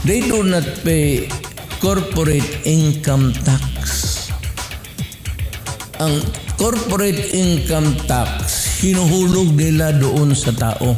They do not pay corporate income tax. Ang corporate income tax, hinuhulog nila doon sa tao.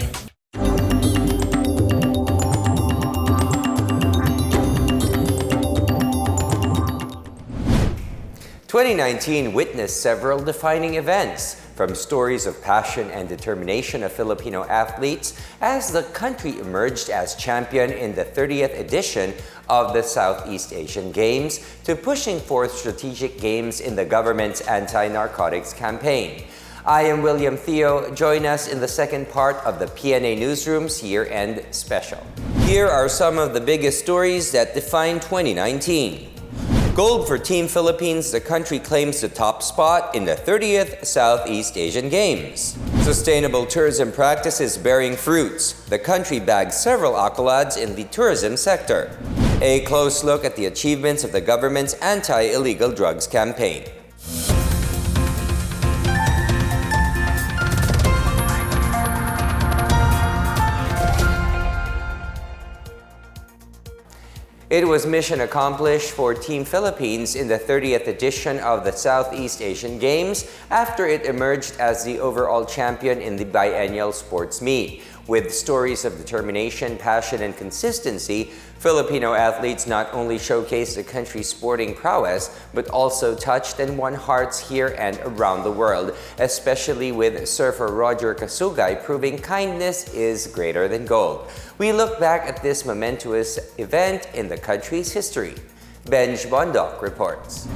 2019 witnessed several defining events, from stories of passion and determination of Filipino athletes as the country emerged as champion in the 30th edition of the Southeast Asian Games to pushing forth strategic gains in the government's anti-narcotics campaign. I am William Theo. Join us in the second part of the PNA Newsroom's year-end special. Here are some of the biggest stories that define 2019. Gold for Team Philippines, the country claims the top spot in the 30th Southeast Asian Games. Sustainable tourism practices bearing fruits. The country bagged several accolades in the tourism sector. A close look at the achievements of the government's anti-illegal drugs campaign. It was mission accomplished for Team Philippines in the 30th edition of the Southeast Asian Games after it emerged as the overall champion in the biennial sports meet. With stories of determination, passion, and consistency, Filipino athletes not only showcased the country's sporting prowess, but also touched and won hearts here and around the world, especially with surfer Roger Casugay proving kindness is greater than gold. We look back at this momentous event in the country's history. Benj Bondoc reports.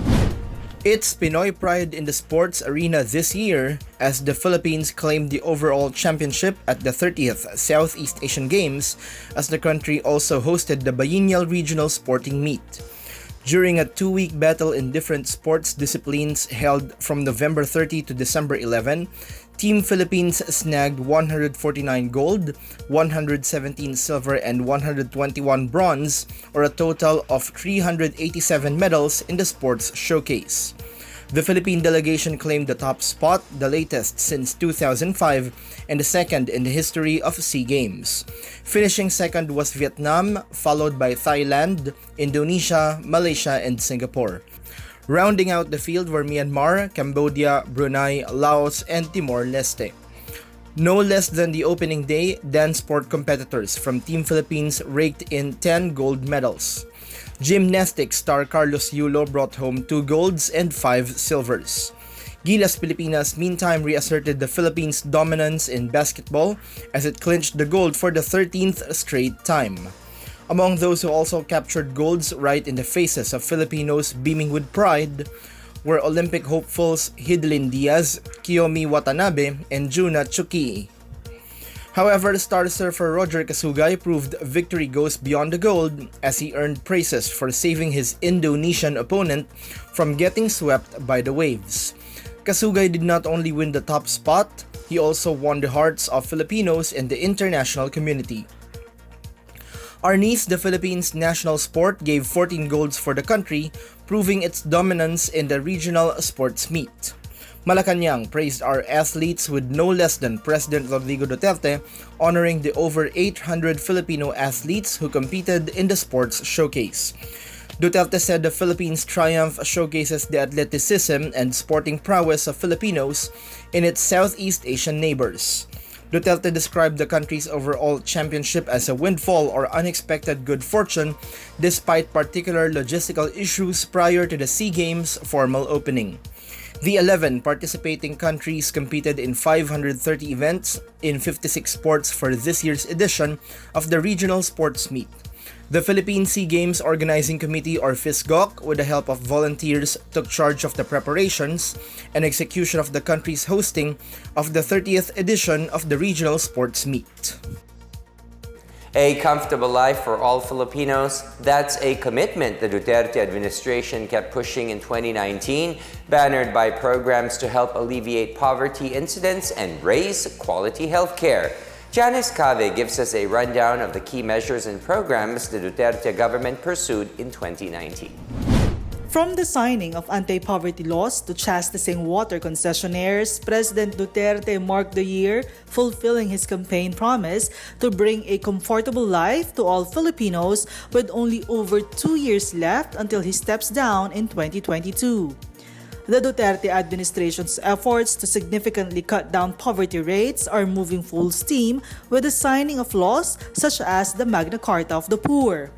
It's Pinoy pride in the sports arena this year as the Philippines claimed the overall championship at the 30th Southeast Asian Games, as the country also hosted the biennial regional sporting meet. During a two-week battle in different sports disciplines held from November 30 to December 11, Team Philippines snagged 149 gold, 117 silver, and 121 bronze, or a total of 387 medals in the sports showcase. The Philippine delegation claimed the top spot, the latest since 2005, and the second in the history of SEA Games. Finishing second was Vietnam, followed by Thailand, Indonesia, Malaysia, and Singapore. Rounding out the field were Myanmar, Cambodia, Brunei, Laos, and Timor-Leste. No less than the opening day, dance sport competitors from Team Philippines raked in 10 gold medals. Gymnastics star Carlos Yulo brought home 2 golds and 5 silvers. Gilas Pilipinas meantime reasserted the Philippines' dominance in basketball as it clinched the gold for the 13th straight time. Among those who also captured golds right in the faces of Filipinos beaming with pride were Olympic hopefuls Hidlin Diaz, Kiyomi Watanabe, and Juna Chukii. However, star surfer Roger Casugay proved victory goes beyond the gold as he earned praises for saving his Indonesian opponent from getting swept by the waves. Casugay did not only win the top spot, he also won the hearts of Filipinos and the international community. Arnis, the Philippines' national sport, gave 14 golds for the country, proving its dominance in the regional sports meet. Malacanang praised our athletes with no less than President Rodrigo Duterte, honoring the over 800 Filipino athletes who competed in the sports showcase. Duterte said the Philippines' triumph showcases the athleticism and sporting prowess of Filipinos in its Southeast Asian neighbors. Duterte described the country's overall championship as a windfall or unexpected good fortune despite particular logistical issues prior to the SEA Games formal opening. The 11 participating countries competed in 530 events in 56 sports for this year's edition of the regional sports meet. The Philippine SEA Games Organizing Committee, or FISGOC, with the help of volunteers, took charge of the preparations and execution of the country's hosting of the 30th edition of the regional sports meet. A comfortable life for all Filipinos, that's a commitment the Duterte administration kept pushing in 2019, bannered by programs to help alleviate poverty incidents and raise quality health care. Janice Cave gives us a rundown of the key measures and programs the Duterte government pursued in 2019. From the signing of anti-poverty laws to chastising water concessionaires, President Duterte marked the year fulfilling his campaign promise to bring a comfortable life to all Filipinos with only over 2 years left until he steps down in 2022. The Duterte administration's efforts to significantly cut down poverty rates are moving full steam with the signing of laws such as the Magna Carta of the Poor.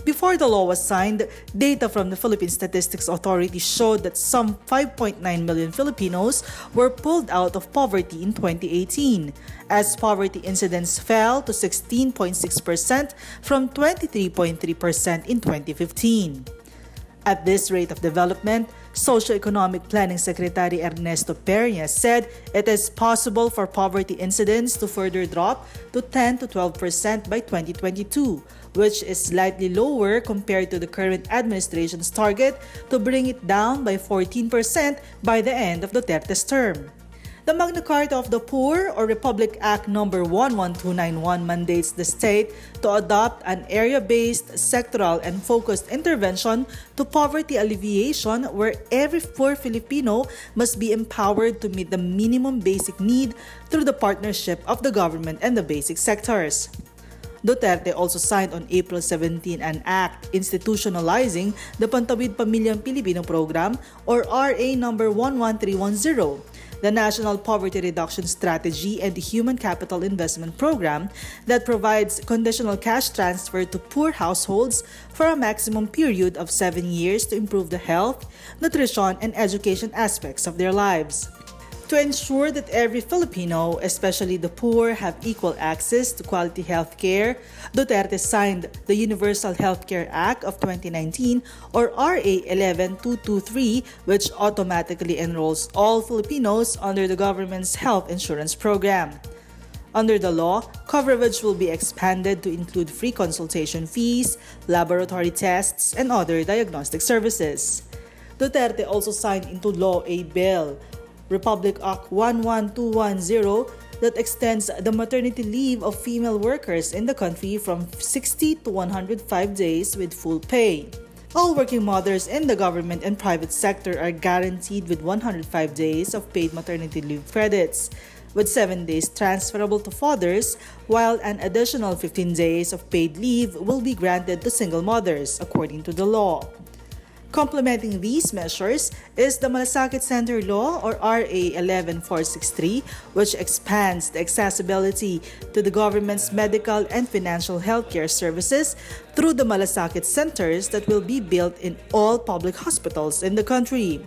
Before the law was signed, data from the Philippine Statistics Authority showed that some 5.9 million Filipinos were pulled out of poverty in 2018, as poverty incidence fell to 16.6% from 23.3% in 2015. At this rate of development, Socio-Economic Planning Secretary Ernesto Peña said it is possible for poverty incidence to further drop to 10 to 12% by 2022, which is slightly lower compared to the current administration's target to bring it down by 14% by the end of Duterte's term. The Magna Carta of the Poor, or Republic Act No. 11291, mandates the state to adopt an area-based, sectoral, and focused intervention to poverty alleviation where every poor Filipino must be empowered to meet the minimum basic need through the partnership of the government and the basic sectors. Duterte also signed on April 17 an act institutionalizing the Pantawid Pamilyang Pilipino Program, or RA No. 11310, the National Poverty Reduction Strategy and the Human Capital Investment Program that provides conditional cash transfer to poor households for a maximum period of 7 years to improve the health, nutrition, and education aspects of their lives. To ensure that every Filipino, especially the poor, have equal access to quality health care, Duterte signed the Universal Healthcare Act of 2019, or RA 11223, which automatically enrolls all Filipinos under the government's health insurance program. Under the law, coverage will be expanded to include free consultation fees, laboratory tests, and other diagnostic services. Duterte also signed into law a bill, Republic Act 11210, that extends the maternity leave of female workers in the country from 60 to 105 days with full pay. All working mothers in the government and private sector are guaranteed with 105 days of paid maternity leave credits, with 7 days transferable to fathers, while an additional 15 days of paid leave will be granted to single mothers, according to the law. Complementing these measures is the Malasakit Center Law, or RA 11463, which expands the accessibility to the government's medical and financial healthcare services through the Malasakit Centers that will be built in all public hospitals in the country.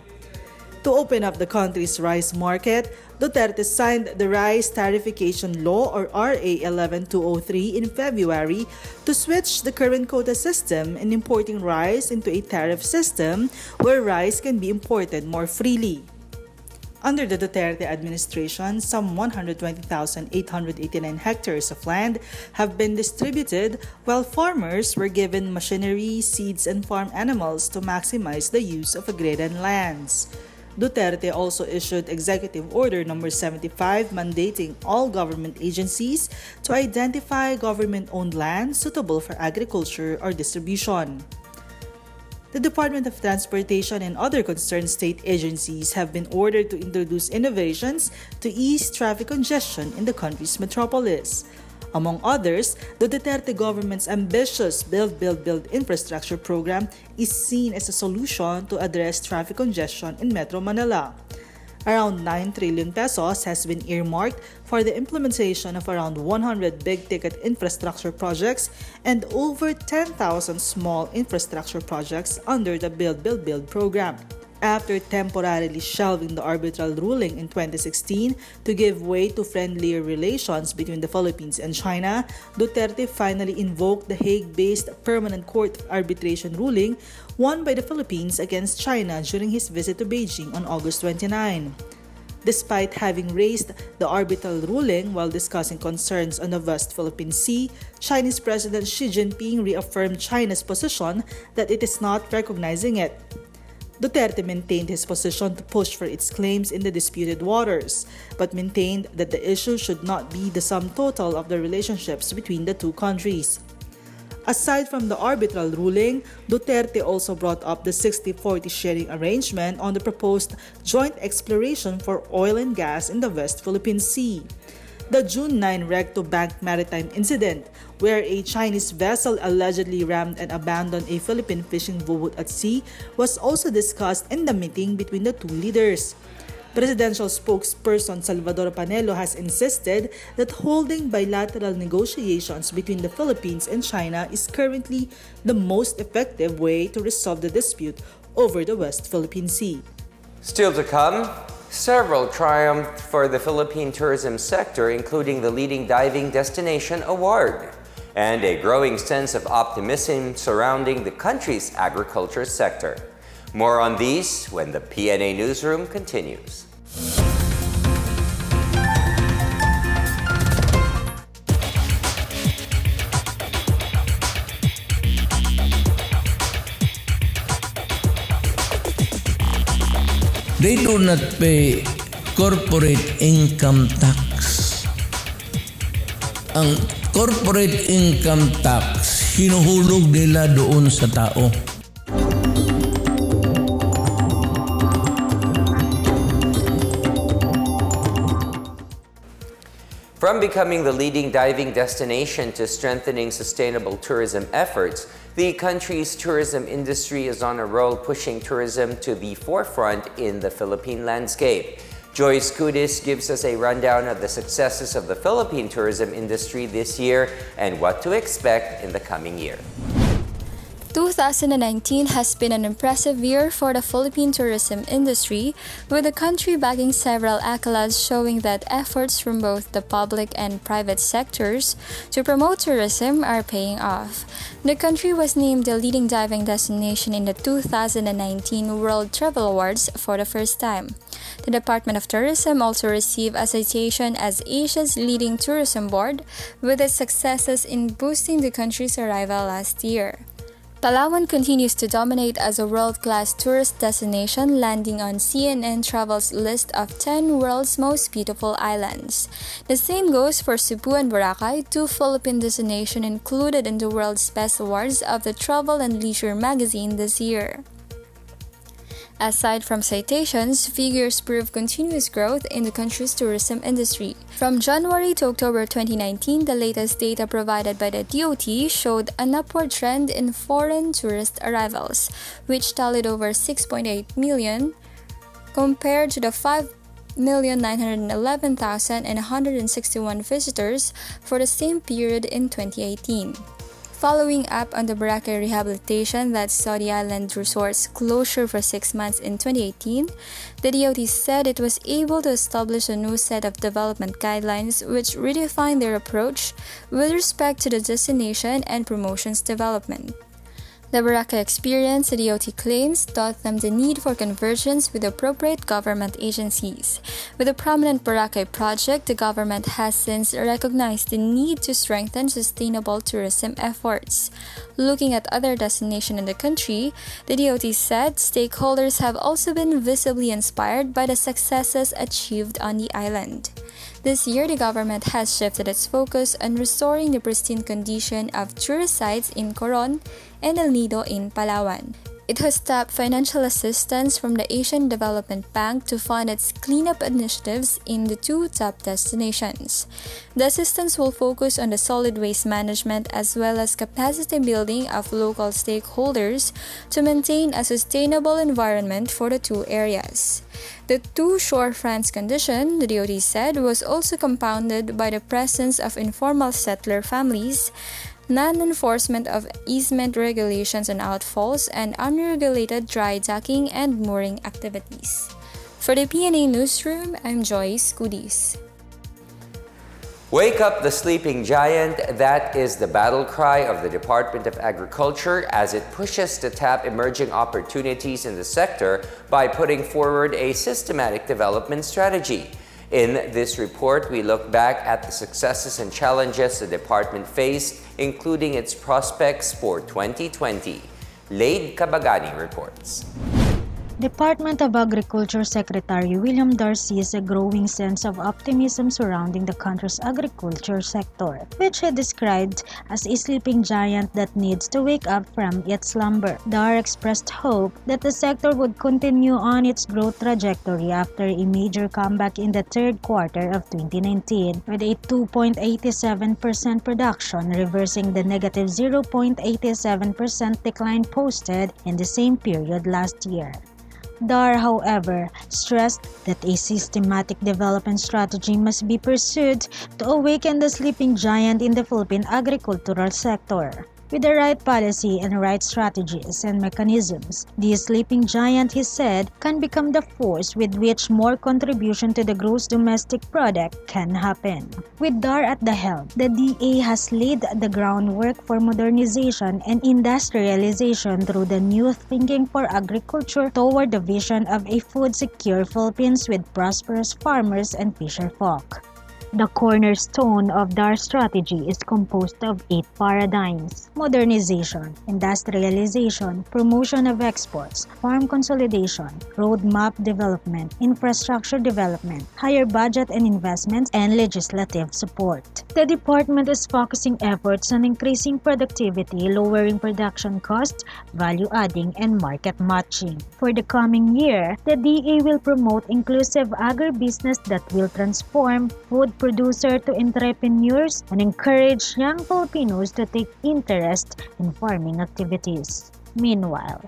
To open up the country's rice market, Duterte signed the Rice Tarification Law, or RA 11203, in February to switch the current quota system in importing rice into a tariff system where rice can be imported more freely. Under the Duterte administration, some 120,889 hectares of land have been distributed, while farmers were given machinery, seeds, and farm animals to maximize the use of agrarian lands. Duterte also issued Executive Order No. 75 mandating all government agencies to identify government-owned land suitable for agriculture or distribution. The Department of Transportation and other concerned state agencies have been ordered to introduce innovations to ease traffic congestion in the country's metropolis. Among others, the Duterte government's ambitious Build infrastructure program is seen as a solution to address traffic congestion in Metro Manila. Around 9 trillion pesos has been earmarked for the implementation of around 100 big-ticket infrastructure projects and over 10,000 small infrastructure projects under the Build program. After temporarily shelving the arbitral ruling in 2016 to give way to friendlier relations between the Philippines and China, Duterte finally invoked the Hague-based Permanent Court arbitration ruling won by the Philippines against China during his visit to Beijing on August 29. Despite having raised the arbitral ruling while discussing concerns on the vast Philippine Sea, Chinese President Xi Jinping reaffirmed China's position that it is not recognizing it. Duterte maintained his position to push for its claims in the disputed waters, but maintained that the issue should not be the sum total of the relationships between the two countries. Aside from the arbitral ruling, Duterte also brought up the 60-40 sharing arrangement on the proposed joint exploration for oil and gas in the West Philippine Sea. The June 9 Recto-Bank maritime incident, where a Chinese vessel allegedly rammed and abandoned a Philippine fishing boat at sea, was also discussed in the meeting between the two leaders. Presidential spokesperson Salvador Panelo has insisted that holding bilateral negotiations between the Philippines and China is currently the most effective way to resolve the dispute over the West Philippine Sea. Still to come, several triumphed for the Philippine tourism sector, including the leading diving destination award, and a growing sense of optimism surrounding the country's agriculture sector. More on these when the PNA Newsroom continues. They do not pay corporate income tax. Ang corporate income tax, hinuhulog nila doon sa tao. From becoming the leading diving destination to strengthening sustainable tourism efforts, the country's tourism industry is on a roll pushing tourism to the forefront in the Philippine landscape. Joyce Kudis gives us a rundown of the successes of the Philippine tourism industry this year and what to expect in the coming year. 2019 has been an impressive year for the Philippine tourism industry, with the country bagging several accolades showing that efforts from both the public and private sectors to promote tourism are paying off. The country was named the leading diving destination in the 2019 World Travel Awards for the first time. The Department of Tourism also received a citation as Asia's leading tourism board, with its successes in boosting the country's arrival last year. Palawan continues to dominate as a world-class tourist destination, landing on CNN Travel's list of 10 world's most beautiful islands. The same goes for Cebu and Boracay, two Philippine destinations included in the world's best awards of the Travel and Leisure magazine this year. Aside from citations, figures prove continuous growth in the country's tourism industry. From January to October 2019, the latest data provided by the DOT showed an upward trend in foreign tourist arrivals, which tallied over 6.8 million compared to the 5,911,161 visitors for the same period in 2018. Following up on the Boracay rehabilitation that saw the island resort's closure for 6 months in 2018, the DOT said it was able to establish a new set of development guidelines which redefine their approach with respect to the destination and promotions development. The Boracay experience, the DOT claims, taught them the need for convergence with appropriate government agencies. With the prominent Boracay project, the government has since recognized the need to strengthen sustainable tourism efforts. Looking at other destinations in the country, the DOT said stakeholders have also been visibly inspired by the successes achieved on the island. This year, the government has shifted its focus on restoring the pristine condition of tourist sites in Coron and El Nido in Palawan. It has tapped financial assistance from the Asian Development Bank to fund its cleanup initiatives in the two top destinations. The assistance will focus on the solid waste management as well as capacity building of local stakeholders to maintain a sustainable environment for the two areas. The two shorefronts condition, the DOT said, was also compounded by the presence of informal settler families, non-enforcement of easement regulations and outfalls, and unregulated dry docking and mooring activities. For the PNA Newsroom, I'm Joyce Kudis. Wake up the sleeping giant, that is the battle cry of the Department of Agriculture as it pushes to tap emerging opportunities in the sector by putting forward a systematic development strategy. In this report, we look back at the successes and challenges the department faced, including its prospects for 2020. Laid Kabagani reports. Department of Agriculture Secretary William Dar sees a growing sense of optimism surrounding the country's agriculture sector, which he described as a sleeping giant that needs to wake up from its slumber. Dar expressed hope that the sector would continue on its growth trajectory after a major comeback in the third quarter of 2019, with a 2.87% production, reversing the negative 0.87% decline posted in the same period last year. Dar, however, stressed that a systematic development strategy must be pursued to awaken the sleeping giant in the Philippine agricultural sector. With the right policy and right strategies and mechanisms, the sleeping giant, he said, can become the force with which more contribution to the gross domestic product can happen. With Dar at the helm, the DA has laid the groundwork for modernization and industrialization through the new thinking for agriculture toward the vision of a food-secure Philippines with prosperous farmers and fisherfolk. The cornerstone of Dar's strategy is composed of 8 paradigms: modernization, industrialization, promotion of exports, farm consolidation, roadmap development, infrastructure development, higher budget and investments, and legislative support. The department is focusing efforts on increasing productivity, lowering production costs, value adding, and market matching. For the coming year, the DA will promote inclusive agribusiness that will transform food producer to entrepreneurs and encourage young Filipinos to take interest in farming activities. Meanwhile,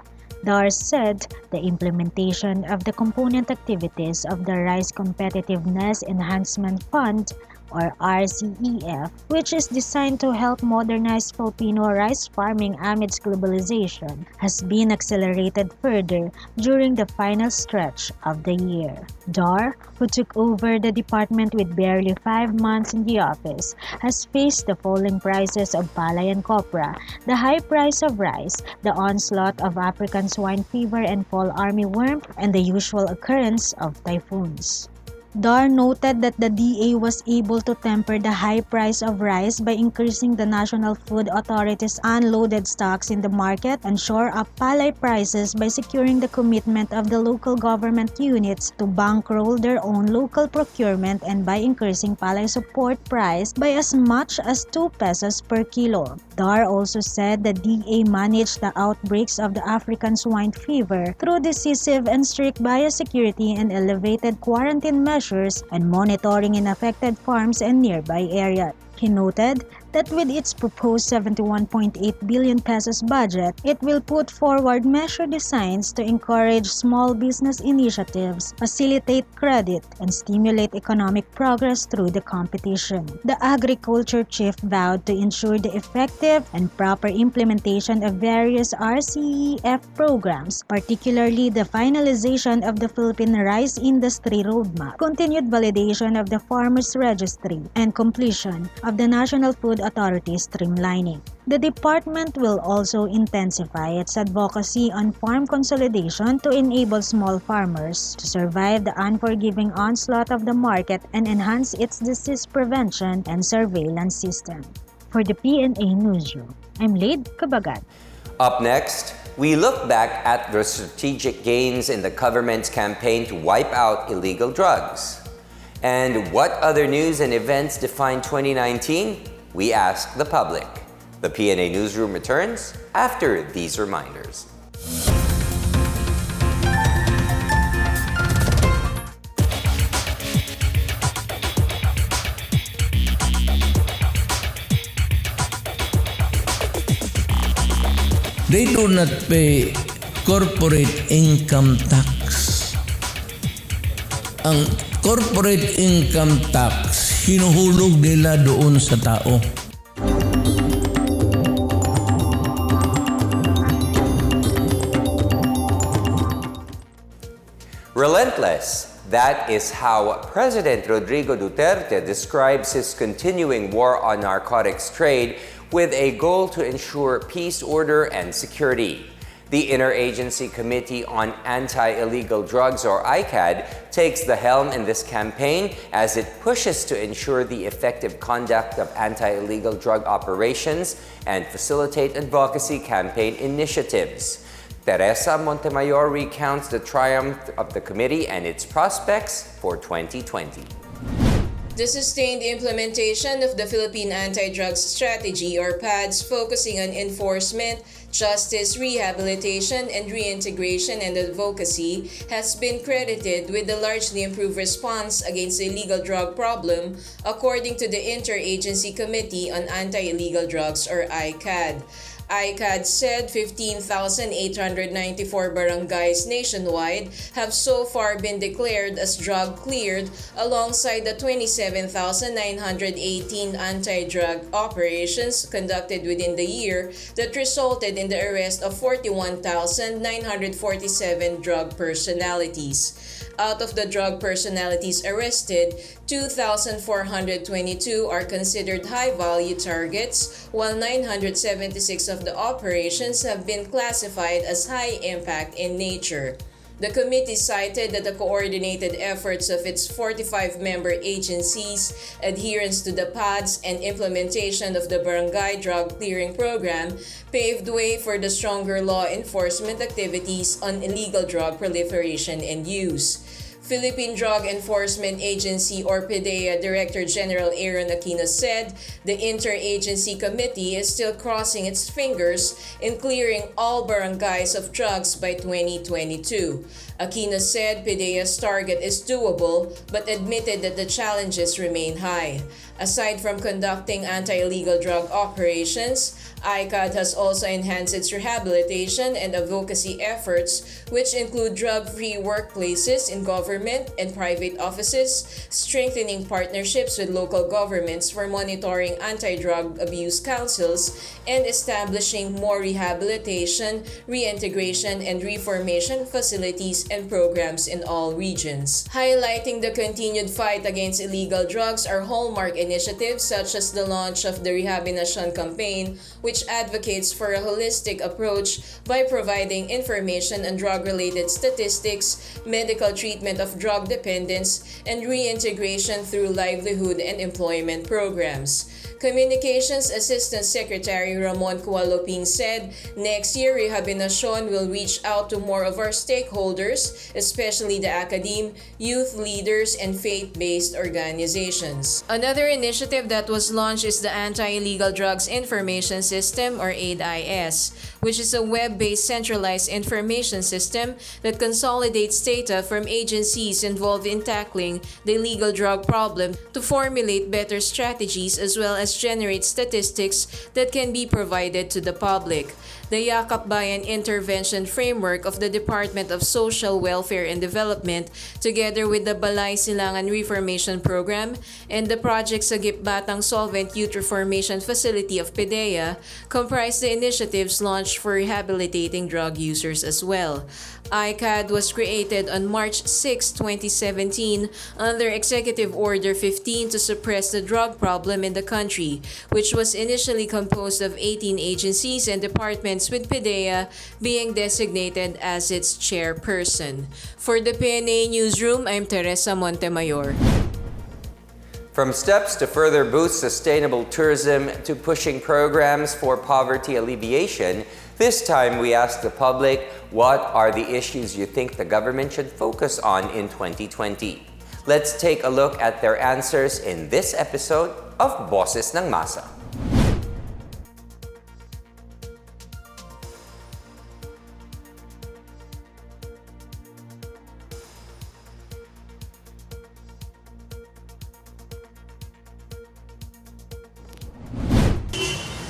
Dar said the implementation of the component activities of the Rice Competitiveness Enhancement Fund, or RCEF, which is designed to help modernize Filipino rice farming amidst globalization, has been accelerated further during the final stretch of the year. Dar, who took over the department with barely 5 months in the office, has faced the falling prices of palay and copra, the high price of rice, the onslaught of African swine fever and fall armyworm, and the usual occurrence of typhoons. Dar noted that the DA was able to temper the high price of rice by increasing the National Food Authority's unloaded stocks in the market and shore up palay prices by securing the commitment of the local government units to bankroll their own local procurement and by increasing palay support price by as much as 2 pesos per kilo. Dar also said the DA managed the outbreaks of the African swine fever through decisive and strict biosecurity and elevated quarantine measures and monitoring in affected farms and nearby areas. He noted that with its proposed 71.8 billion pesos budget, it will put forward measure designs to encourage small business initiatives, facilitate credit, and stimulate economic progress through the competition. The agriculture chief vowed to ensure the effective and proper implementation of various RCEF programs, particularly the finalization of the Philippine Rice Industry Roadmap, continued validation of the Farmers Registry, and completion of the National Food Authority streamlining. The department will also intensify its advocacy on farm consolidation to enable small farmers to survive the unforgiving onslaught of the market and enhance its disease prevention and surveillance system. For the PNA Newsroom, I'm Laid Kabagat. Up next, we look back at the strategic gains in the government's campaign to wipe out illegal drugs. And what other news and events define 2019? We ask the public. The PNA Newsroom returns after these reminders. They do not pay corporate income tax. Ang corporate income tax, hinuhulog nila doon sa tao. Relentless. That is how President Rodrigo Duterte describes his continuing war on narcotics trade with a goal to ensure peace, order, and security. The Interagency Committee on Anti-Illegal Drugs, or ICAD, takes the helm in this campaign as it pushes to ensure the effective conduct of anti-illegal drug operations and facilitate advocacy campaign initiatives. Teresa Montemayor recounts the triumph of the committee and its prospects for 2020. The sustained implementation of the Philippine Anti-Drugs Strategy or PADS focusing on enforcement, justice, rehabilitation, and reintegration and advocacy has been credited with the largely improved response against the illegal drug problem, according to the Interagency Committee on Anti-Illegal Drugs or ICAD. ICAD'S said 15,894 barangays nationwide have so far been declared as drug-cleared alongside the 27,918 anti-drug operations conducted within the year that resulted in the arrest of 41,947 drug personalities. Out of the drug personalities arrested, 2,422 are considered high-value targets, while 976 of the operations have been classified as high-impact in nature. The committee cited that the coordinated efforts of its 45-member agencies, adherence to the PADS, and implementation of the Barangay Drug Clearing Program paved way for the stronger law enforcement activities on illegal drug proliferation and use. Philippine Drug Enforcement Agency or PDEA Director General Aaron Aquino said the Interagency Committee is still crossing its fingers in clearing all barangays of drugs by 2022. Aquino said PDEA's target is doable but admitted that the challenges remain high. Aside from conducting anti-illegal drug operations, ICAD has also enhanced its rehabilitation and advocacy efforts, which include drug-free workplaces in government and private offices, strengthening partnerships with local governments for monitoring anti-drug abuse councils, and establishing more rehabilitation, reintegration, and reformation facilities and programs in all regions. Highlighting the continued fight against illegal drugs are hallmark initiatives such as the launch of the Rehabilitation Campaign, which advocates for a holistic approach by providing information on drug-related statistics, medical treatment of drug dependence, and reintegration through livelihood and employment programs. Communications Assistant Secretary Ramon Kualoping said next year Rehabilitation will reach out to more of our stakeholders, especially the academe, youth leaders, and faith-based organizations. Another initiative that was launched is the Anti-Illegal Drugs Information System or ICAD'S, which is a web-based centralized information system that consolidates data from agencies involved in tackling the illegal drug problem to formulate better strategies as well as generate statistics that can be provided to the public. The Yakap Bayan Intervention Framework of the Department of Social Welfare and Development, together with the Balay Silangan Reformation Program and the Project Sagip Batang Solvent Youth Reformation Facility of PDEA, comprise the initiatives launched for rehabilitating drug users as well. ICAD was created on March 6, 2017 under Executive Order 15 to suppress the drug problem in the country, which was initially composed of 18 agencies and departments, with PDEA being designated as its chairperson. For the PNA Newsroom, I'm Teresa Montemayor. From steps to further boost sustainable tourism to pushing programs for poverty alleviation, this time we ask the public, what are the issues you think the government should focus on in 2020? Let's take a look at their answers in this episode of Boses ng Masa.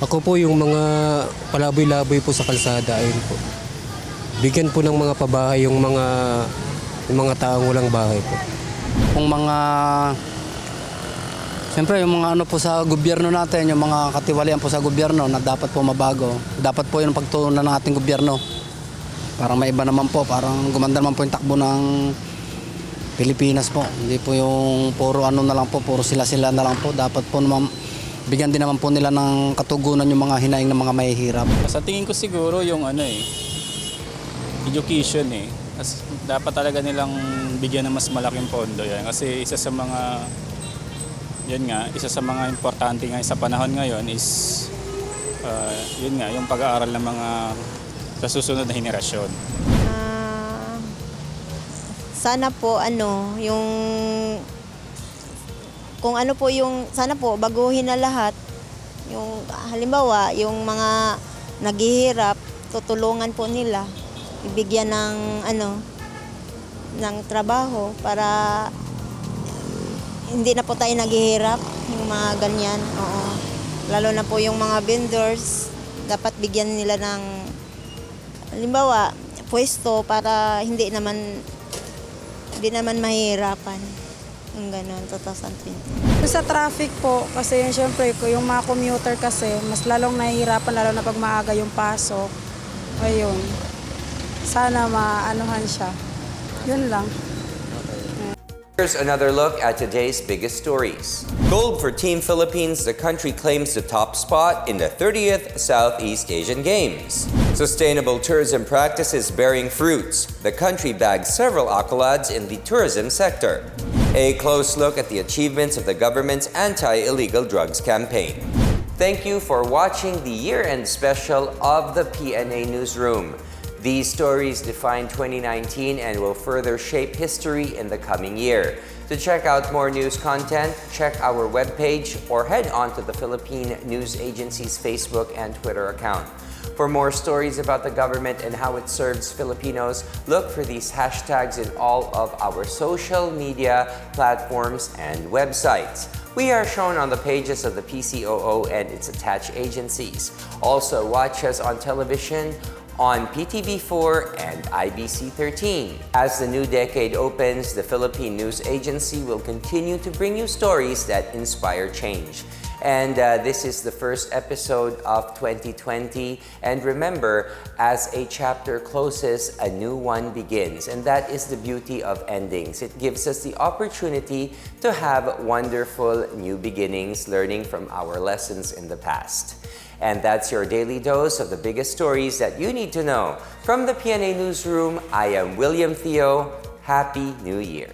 Ako po yung mga palaboy-laboy po sa kalsada, ayun po. Bigyan po ng mga pabahay yung mga taong walang bahay po. Kung mga, siyempre yung mga ano po sa gobyerno natin, yung mga katiwalian po sa gobyerno na dapat po mabago. Dapat po yung pagtuunan ng ating gobyerno. Parang may iba naman po, parang gumanda naman po yung takbo ng Pilipinas po. Hindi po yung puro ano na lang po, puro sila-sila na lang po. Dapat po naman bigyan din naman po nila ng katugunan yung mga hinaing ng mga mahihirap. Sa tingin ko siguro yung education dapat talaga nilang bigyan ng mas malaking pondo yan. Kasi isa sa mga importante ngayon sa panahon ngayon is yung pag-aaral ng mga sa susunod na henerasyon. Sana po yung kung ano po yung sana po baguhin na lahat. Yung halimbawa, yung mga naghihirap, tutulungan po nila, ibigyan ng trabaho para hindi na po tayo naghihirap, yung mga ganyan. Oo. Lalo na po yung mga vendors, dapat bigyan nila ng halimbawa, pwesto para hindi naman mahihirapan. Yung gano'n, 2020. Sa traffic po, kasi yun, syempre, yung mga commuter kasi, mas lalong nahihirapan, lalo na pag maaga yung pasok. Ayun. Sana maanuhan siya. Yun lang. Here's another look at today's biggest stories. Gold for Team Philippines, the country claims the top spot in the 30th Southeast Asian Games. Sustainable tourism practices bearing fruits. The country bagged several accolades in the tourism sector. A close look at the achievements of the government's anti-illegal drugs campaign. Thank you for watching the year-end special of the PNA Newsroom. These stories define 2019 and will further shape history in the coming year. To check out more news content, check our webpage or head on to the Philippine News Agency's Facebook and Twitter account. For more stories about the government and how it serves Filipinos, look for these hashtags in all of our social media platforms and websites. We are shown on the pages of the PCOO and its attached agencies. Also, watch us on television on PTV4 and IBC13. As the new decade opens, the Philippine News Agency will continue to bring you stories that inspire change. And this is the first episode of 2020. And remember, as a chapter closes, a new one begins. And that is the beauty of endings. It gives us the opportunity to have wonderful new beginnings, learning from our lessons in the past. And that's your daily dose of the biggest stories that you need to know. From the PNA Newsroom, I am William Theo. Happy New Year.